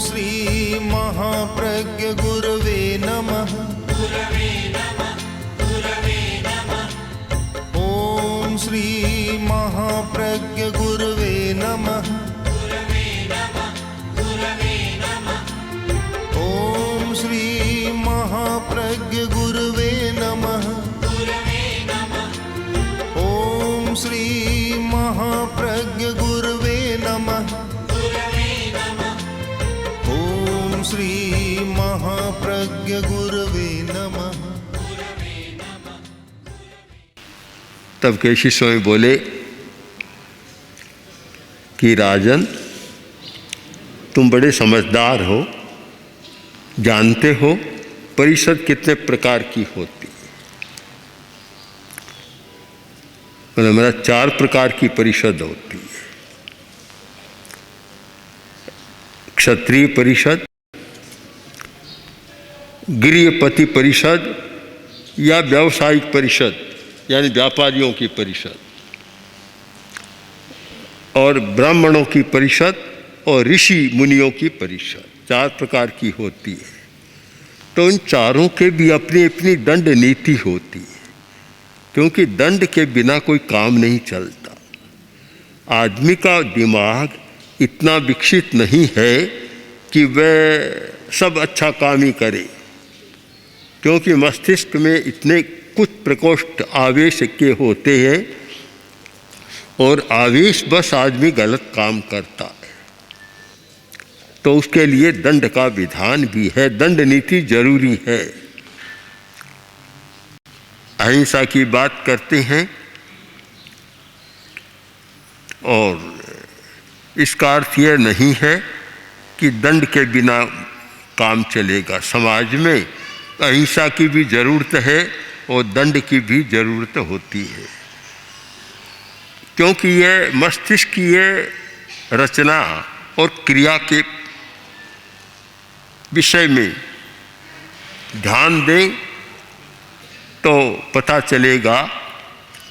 श्री महाप्रज्ञ गुरवे नमः। ओम श्री महाप्रज्ञ गुरवे नमः। ओम श्री महाप्रज्ञ गुरवे नमः। ओम श्री महाप्रज्ञ गुरवे नमः। ओम श्री महाप्रज्ञ गुरवे नमः। तब केशी स्वामी बोले कि राजन, तुम बड़े समझदार हो, जानते हो परिषद कितने प्रकार की होती है। मतलब मेरा 4 प्रकार की परिषद होती है। क्षत्रिय परिषद, गृहपति परिषद या व्यावसायिक परिषद यानी व्यापारियों की परिषद, और ब्राह्मणों की परिषद और ऋषि मुनियों की परिषद 4 प्रकार की होती है। तो इन चारों के भी अपनी अपनी दंड नीति होती है, क्योंकि दंड के बिना कोई काम नहीं चलता। आदमी का दिमाग इतना विकसित नहीं है कि वह सब अच्छा काम ही करे, क्योंकि मस्तिष्क में इतने कुछ प्रकोष्ठ आवेश के होते हैं और आवेश बस आदमी गलत काम करता है। तो उसके लिए दंड का विधान भी है, दंड नीति जरूरी है। अहिंसा की बात करते हैं और इसका अर्थ यह नहीं है कि दंड के बिना काम चलेगा। समाज में अहिंसा की भी जरूरत है और दंड की भी जरूरत होती है, क्योंकि यह मस्तिष्क की यह रचना और क्रिया के विषय में ध्यान दें तो पता चलेगा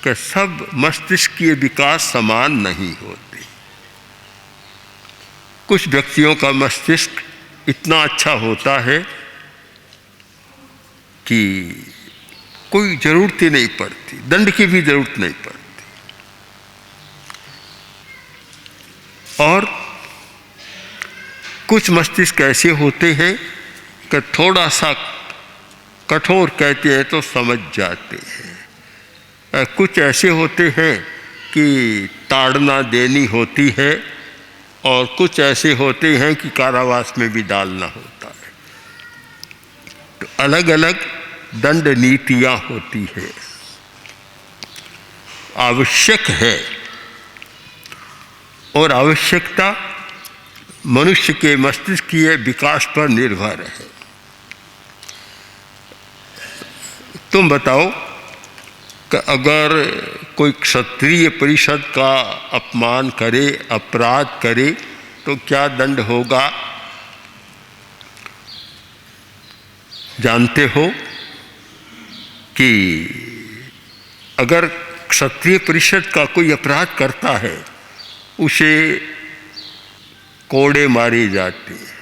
कि सब मस्तिष्क के विकास समान नहीं होते। कुछ व्यक्तियों का मस्तिष्क इतना अच्छा होता है कि कोई जरूरत ही नहीं पड़ती, दंड की भी जरूरत नहीं पड़ती। और कुछ मस्तिष्क ऐसे होते हैं कि थोड़ा सा कठोर कहते हैं तो समझ जाते हैं। कुछ ऐसे होते हैं कि ताड़ना देनी होती है, और कुछ ऐसे होते हैं कि कारावास में भी डालना होता है। तो अलग अलग दंड नीतियाँ होती है। आवश्यक है, और आवश्यकता मनुष्य के मस्तिष्क के विकास पर निर्भर है। तुम बताओ कि अगर कोई क्षत्रिय परिषद का अपमान करे, अपराध करे, तो क्या दंड होगा? जानते हो कि अगर क्षत्रिय परिषद का कोई अपराध करता है, उसे कोड़े मारे जाते हैं,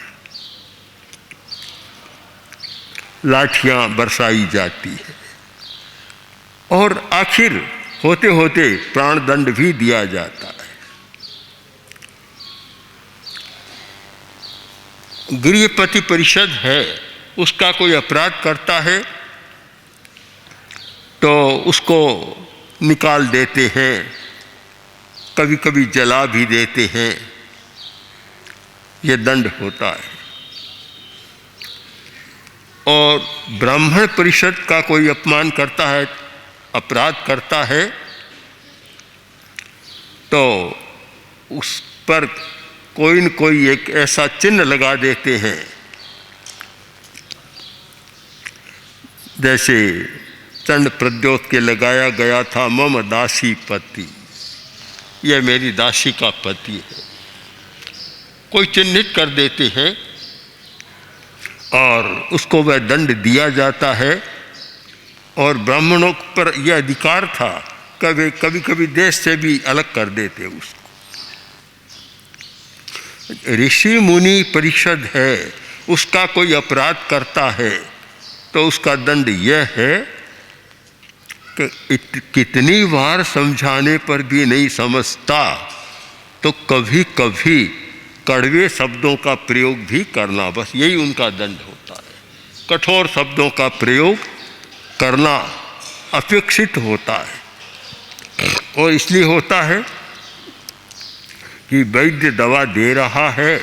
लाठियां बरसाई जाती है, और आखिर होते होते प्राण दंड भी दिया जाता है। गृहपति परिषद है, उसका कोई अपराध करता है तो उसको निकाल देते हैं, कभी कभी जला भी देते हैं। ये दंड होता है। और ब्राह्मण परिषद का कोई अपमान करता है, अपराध करता है, तो उस पर कोई न कोई एक ऐसा चिन्ह लगा देते हैं, जैसे चंड प्रद्योत के लगाया गया था मम दासी पति, यह मेरी दासी का पति है। कोई चिन्हित कर देते हैं और उसको वह दंड दिया जाता है। और ब्राह्मणों पर यह अधिकार था कि वे कभी कभी देश से भी अलग कर देते उसको। ऋषि मुनि परिषद है, उसका कोई अपराध करता है तो उसका दंड यह है कि कितनी बार समझाने पर भी नहीं समझता तो कभी कभी कड़वे शब्दों का प्रयोग भी करना, बस यही उनका दंड होता है। कठोर शब्दों का प्रयोग करना अपेक्षित होता है, और इसलिए होता है कि वैद्य दवा दे रहा है,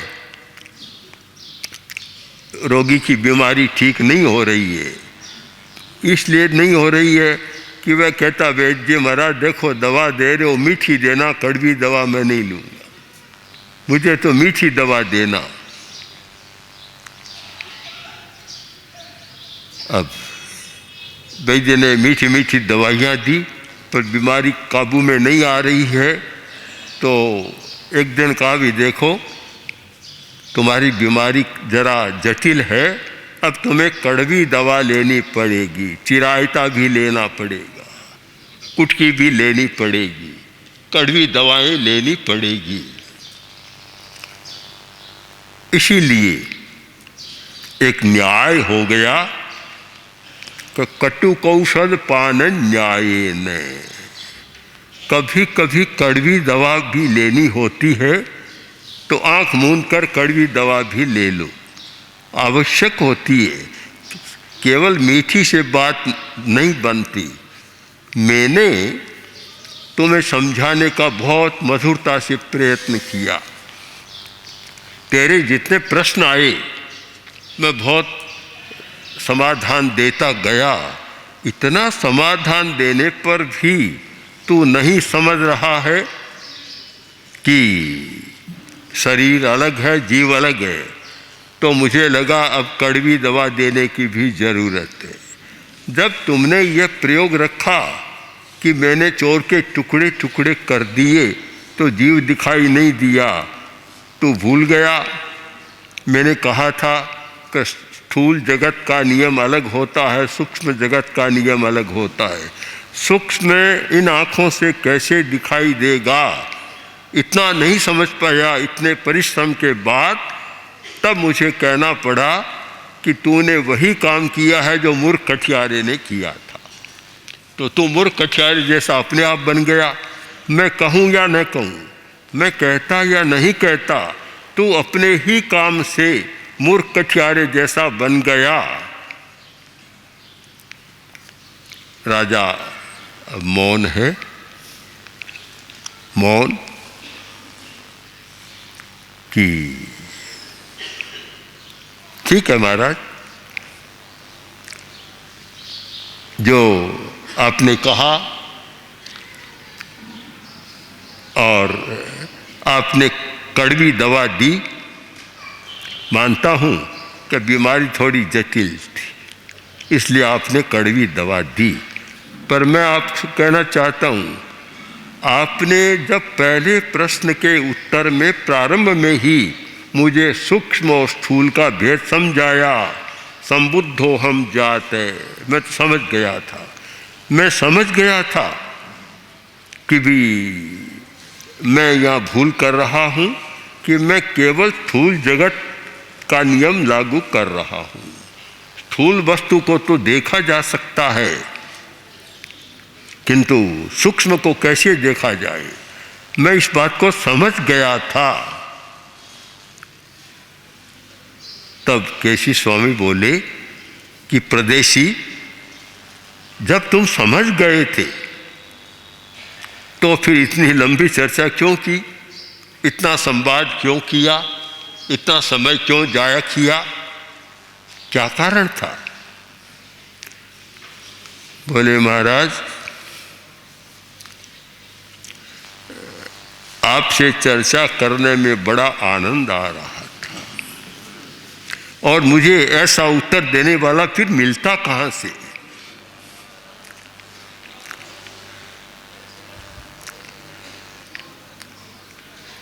रोगी की बीमारी ठीक नहीं हो रही है। इसलिए नहीं हो रही है कि वह कहता वैद्य महाराज देखो दवा दे रहे हो, मीठी देना, कड़वी दवा मैं नहीं लूँगा, मुझे तो मीठी दवा देना। अब वैद्य ने मीठी मीठी दवाइयाँ दी पर बीमारी काबू में नहीं आ रही है, तो एक दिन कहा भी देखो तुम्हारी बीमारी जरा जटिल है, अब तुम्हें कड़वी दवा लेनी पड़ेगी, चिरायता भी लेना पड़ेगा, कुटकी भी लेनी पड़ेगी, कड़वी दवाएं लेनी पड़ेगी। इसीलिए एक न्याय हो गया कि कटु कौशल पान न्याय ने, कभी कभी कड़वी दवा भी लेनी होती है तो आंख मूंद कर कड़वी दवा भी ले लो, आवश्यक होती है। केवल मीठी से बात नहीं बनती। मैंने तुम्हें समझाने का बहुत मधुरता से प्रयत्न किया, तेरे जितने प्रश्न आए मैं बहुत समाधान देता गया, इतना समाधान देने पर भी तू नहीं समझ रहा है कि शरीर अलग है, जीव अलग है, तो मुझे लगा अब कड़वी दवा देने की भी ज़रूरत है। जब तुमने यह प्रयोग रखा कि मैंने चोर के टुकड़े टुकड़े कर दिए तो जीव दिखाई नहीं दिया, तू भूल गया। मैंने कहा था कि स्थूल जगत का नियम अलग होता है, सूक्ष्म जगत का नियम अलग होता है। सूक्ष्म इन आँखों से कैसे दिखाई देगा, इतना नहीं समझ पाया। इतने परिश्रम के बाद तब मुझे कहना पड़ा कि तूने वही काम किया है जो मूर्ख कठियारे ने किया था, तो तू मूर्ख कठियारे जैसा अपने आप बन गया। मैं कहूँ या न कहूँ, मैं कहता या नहीं कहता, तू अपने ही काम से मूर्ख कठियारे जैसा बन गया। राजा अब मौन है, मौन कि ठीक है महाराज, जो आपने कहा और आपने कड़वी दवा दी, मानता हूँ कि बीमारी थोड़ी जटिल थी इसलिए आपने कड़वी दवा दी, पर मैं आपसे कहना चाहता हूँ आपने जब पहले प्रश्न के उत्तर में प्रारंभ में ही मुझे सूक्ष्म और स्थूल का भेद समझाया, संबुद्धो हम जाते, मैं समझ गया था। मैं समझ गया था कि भी मैं यहाँ भूल कर रहा हूँ कि मैं केवल स्थूल जगत का नियम लागू कर रहा हूँ। स्थूल वस्तु को तो देखा जा सकता है, किंतु सूक्ष्म को कैसे देखा जाए, मैं इस बात को समझ गया था। तब केसी स्वामी बोले कि प्रदेशी, जब तुम समझ गए थे तो फिर इतनी लंबी चर्चा क्यों की, इतना संवाद क्यों किया, इतना समय क्यों जाया किया, क्या कारण था? बोले महाराज, आपसे चर्चा करने में बड़ा आनंद आ रहा था और मुझे ऐसा उत्तर देने वाला फिर मिलता कहाँ से।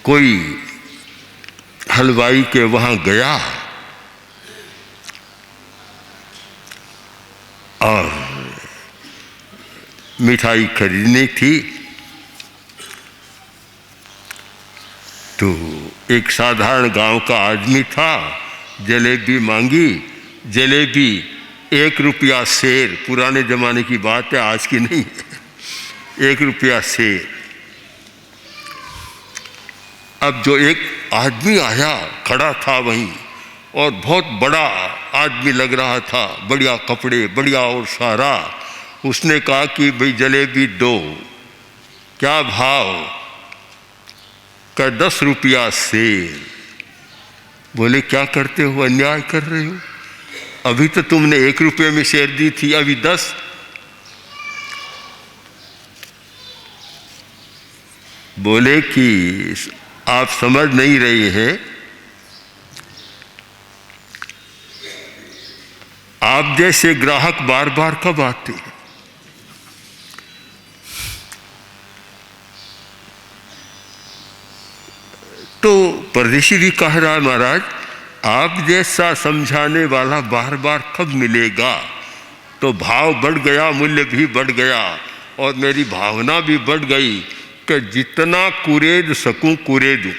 कोई हलवाई के वहाँ गया और मिठाई खरीदनी थी, तो एक साधारण गांव का आदमी था, जलेबी मांगी। जलेबी 1 रुपया सेर, पुराने ज़माने की बात है, आज की नहीं है। 1 रुपया सेर। अब जो एक आदमी आया, खड़ा था वहीं, और बहुत बड़ा आदमी लग रहा था, बढ़िया कपड़े, बढ़िया और सारा। उसने कहा कि भाई जलेबी दो। क्या भाव? का 10 रुपया सेर। बोले क्या करते हो, अन्याय कर रहे हो, अभी तो तुमने 1 रुपये में शेर दी थी, अभी 10। बोले कि आप समझ नहीं रहे हैं, आप जैसे ग्राहक बार बार कब आते हैं? तो परदेशी भी कह रहा है, महाराज आप जैसा समझाने वाला बार बार कब मिलेगा? तो भाव बढ़ गया, मूल्य भी बढ़ गया, और मेरी भावना भी बढ़ गई कि जितना कुरेद सकूं कुरेदूं,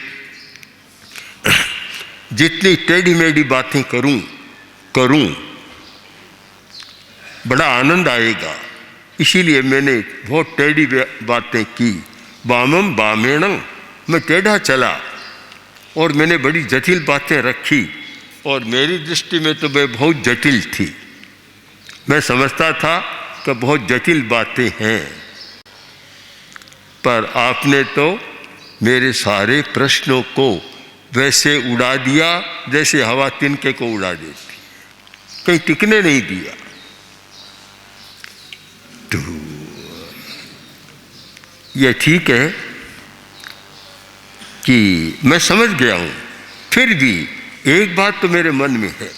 जितनी टेढ़ी मेढ़ी बातें करूं, बड़ा आनंद आएगा। इसीलिए मैंने बहुत टेढ़ी बातें की। वामम वामेणम, मैं टेढ़ा चला और मैंने बड़ी जटिल बातें रखी, और मेरी दृष्टि में तो मैं बहुत जटिल थी। मैं समझता था कि बहुत जटिल बातें हैं, पर आपने तो मेरे सारे प्रश्नों को वैसे उड़ा दिया जैसे हवा तिनके को उड़ा देती, कहीं टिकने नहीं दिया। तो ये ठीक है कि मैं समझ गया हूं, फिर भी एक बात तो मेरे मन में है,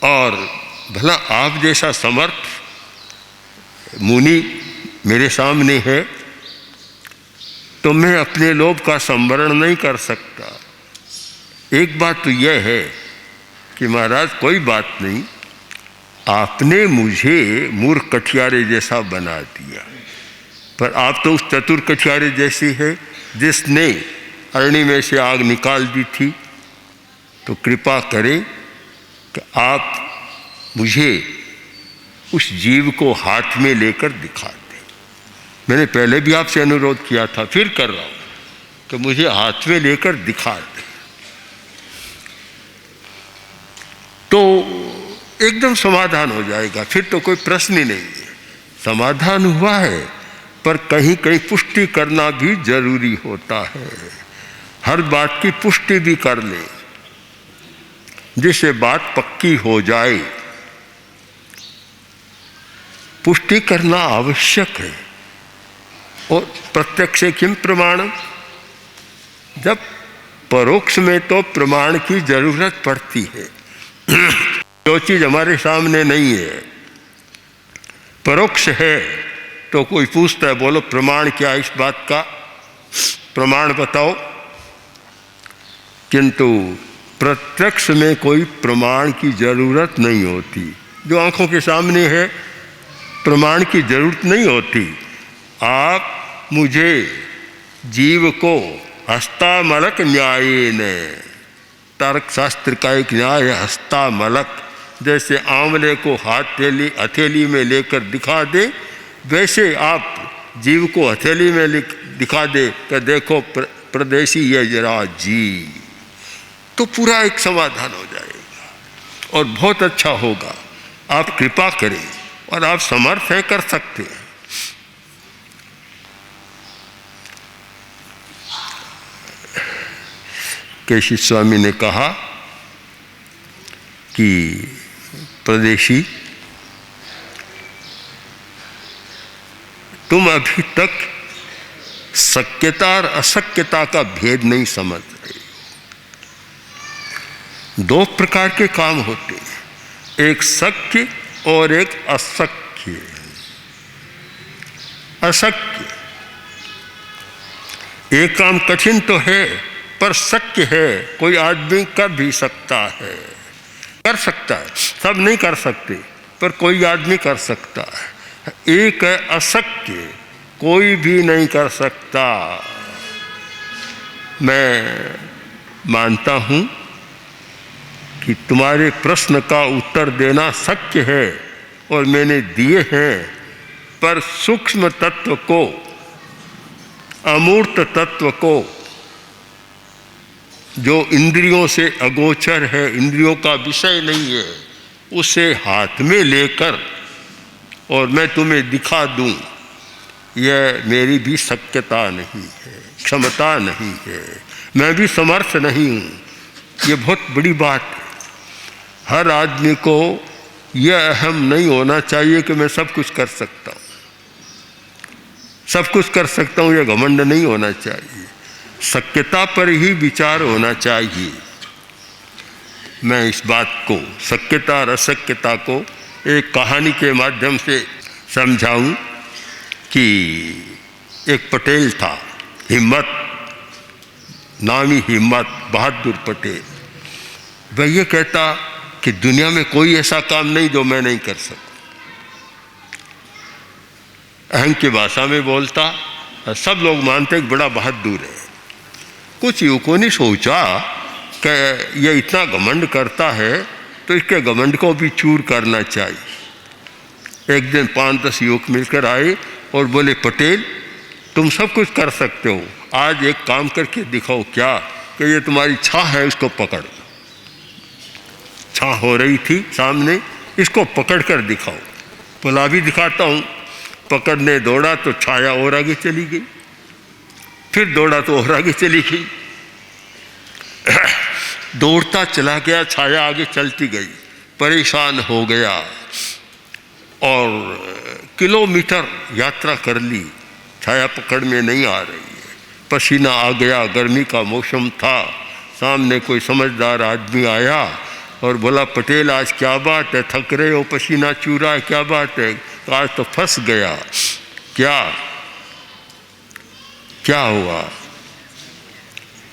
और भला आप जैसा समर्थ मुनि मेरे सामने है, तो मैं अपने लोभ का संवरण नहीं कर सकता। एक बात तो यह है कि महाराज कोई बात नहीं, आपने मुझे मूर्ख कठियारे जैसा बना दिया, पर आप तो उस चतुर कठियारे जैसी है जिसने अरणी में से आग निकाल दी थी। तो कृपा करें कि आप मुझे उस जीव को हाथ में लेकर दिखा दें। मैंने पहले भी आपसे अनुरोध किया था, फिर कर रहा हूं कि मुझे हाथ में लेकर दिखा दें। तो एकदम समाधान हो जाएगा, फिर तो कोई प्रश्न ही नहीं है। समाधान हुआ है, पर कहीं कहीं पुष्टि करना भी जरूरी होता है। हर बात की पुष्टि भी कर ले, जिससे बात पक्की हो जाए। पुष्टि करना आवश्यक है। और प्रत्यक्ष किम प्रमाण, जब परोक्ष में तो प्रमाण की जरूरत पड़ती है। जो चीज हमारे सामने नहीं है, परोक्ष है, तो कोई पूछता है बोलो प्रमाण क्या है इस बात का, प्रमाण बताओ। किंतु प्रत्यक्ष में कोई प्रमाण की जरूरत नहीं होती। जो आंखों के सामने है, प्रमाण की जरूरत नहीं होती। आप मुझे जीव को हस्तामलक न्यायेन, तर्क शास्त्र का एक न्याय है हस्तामलक, जैसे आंवले को हथेली में लेकर दिखा दे, वैसे आप जीव को हथेली में दिखा दे कि देखो प्रदेशी ये जरा जी, तो पूरा एक समाधान हो जाएगा और बहुत अच्छा होगा। आप कृपा करें, और आप समर्थ हैं, कर सकते हैं। केशी स्वामी ने कहा कि प्रदेशी, तुम अभी तक शक्यता और अशक्यता का भेद नहीं समझ रहे। 2 प्रकार के काम होते हैं, एक शक्य और एक अशक्य। अशक्य एक काम कठिन तो है, पर शक्य है, कोई आदमी कर भी सकता है, कर सकता है। सब नहीं कर सकते, पर कोई आदमी कर सकता है। एक है अशक्य, कोई भी नहीं कर सकता। मैं मानता हूँ कि तुम्हारे प्रश्न का उत्तर देना शक्य है और मैंने दिए हैं, पर सूक्ष्म तत्व को, अमूर्त तत्व को, जो इंद्रियों से अगोचर है, इंद्रियों का विषय नहीं है, उसे हाथ में लेकर और मैं तुम्हें दिखा दूं, यह मेरी भी शक्यता नहीं है, क्षमता नहीं है, मैं भी समर्थ नहीं हूँ। ये बहुत बड़ी बात है। हर आदमी को यह अहम नहीं होना चाहिए कि मैं सब कुछ कर सकता हूँ, सब कुछ कर सकता हूँ, यह घमंड नहीं होना चाहिए। शक्यता पर ही विचार होना चाहिए। मैं इस बात को, शक्यता और अशक्यता को एक कहानी के माध्यम से समझाऊं कि एक पटेल था, हिम्मत, नामी हिम्मत बहादुर पटेल। वह ये कहता कि दुनिया में कोई ऐसा काम नहीं जो मैं नहीं कर सकता। अहंग की भाषा में बोलता, सब लोग मानते कि बड़ा बहादुर है। कुछ युवकों ने सोचा कि यह इतना घमंड करता है तो इसके घमंड को भी चूर करना चाहिए। एक दिन 5-10 युवक मिलकर आए और बोले, पटेल तुम सब कुछ कर सकते हो, आज एक काम करके दिखाओ। क्या? कि ये तुम्हारी छाह है, उसको पकड़। छाह हो रही थी सामने, इसको पकड़ कर दिखाओ। बोला भी दिखाता हूँ। पकड़ने दौड़ा तो छाया और आगे चली गई, फिर दौड़ा तो और आगे चली गई। दौड़ता चला गया, छाया आगे चलती गई। परेशान हो गया और किलोमीटर यात्रा कर ली, छाया पकड़ में नहीं आ रही है। पसीना आ गया, गर्मी का मौसम था। सामने कोई समझदार आदमी आया और बोला, पटेल आज क्या बात है, थक रहे हो, पसीना चूरा है, क्या बात है? तो आज तो फंस गया। क्या हुआ?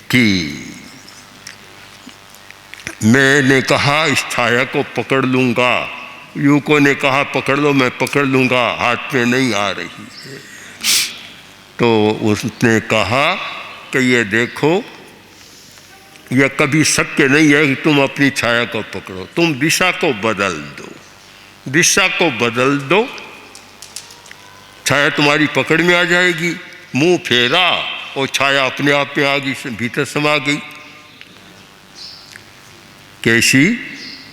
कि मैंने कहा इस छाया को पकड़ लूँगा, युवकों ने कहा पकड़ लो, मैं पकड़ लूँगा, हाथ में नहीं आ रही है। तो उसने कहा कि ये देखो, यह कभी शक्य नहीं है कि तुम अपनी छाया को पकड़ो, तुम दिशा को बदल दो, दिशा को बदल दो, छाया तुम्हारी पकड़ में आ जाएगी। मुंह फेरा और छाया अपने आप में आ गई, भीतर समा गई। कैसी?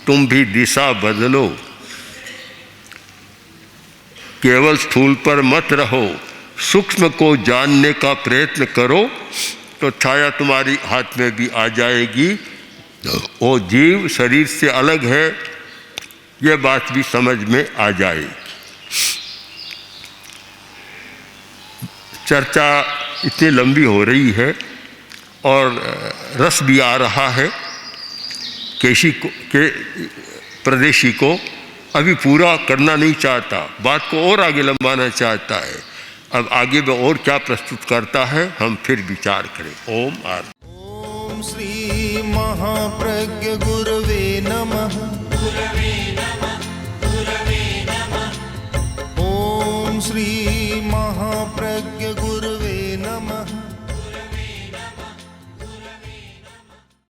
तुम भी दिशा बदलो, केवल स्थूल पर मत रहो, सूक्ष्म को जानने का प्रयत्न करो तो छाया तुम्हारी हाथ में भी आ जाएगी। वो जीव शरीर से अलग है, यह बात भी समझ में आ जाएगी। चर्चा इतनी लंबी हो रही है और रस भी आ रहा है। केशी को के प्रदेशी को अभी पूरा करना नहीं चाहता, बात को और आगे लंबाना चाहता है। अब आगे में और क्या प्रस्तुत करता है, हम फिर विचार करें। ओम श्री महाप्रज्ञ गुरवे नमः।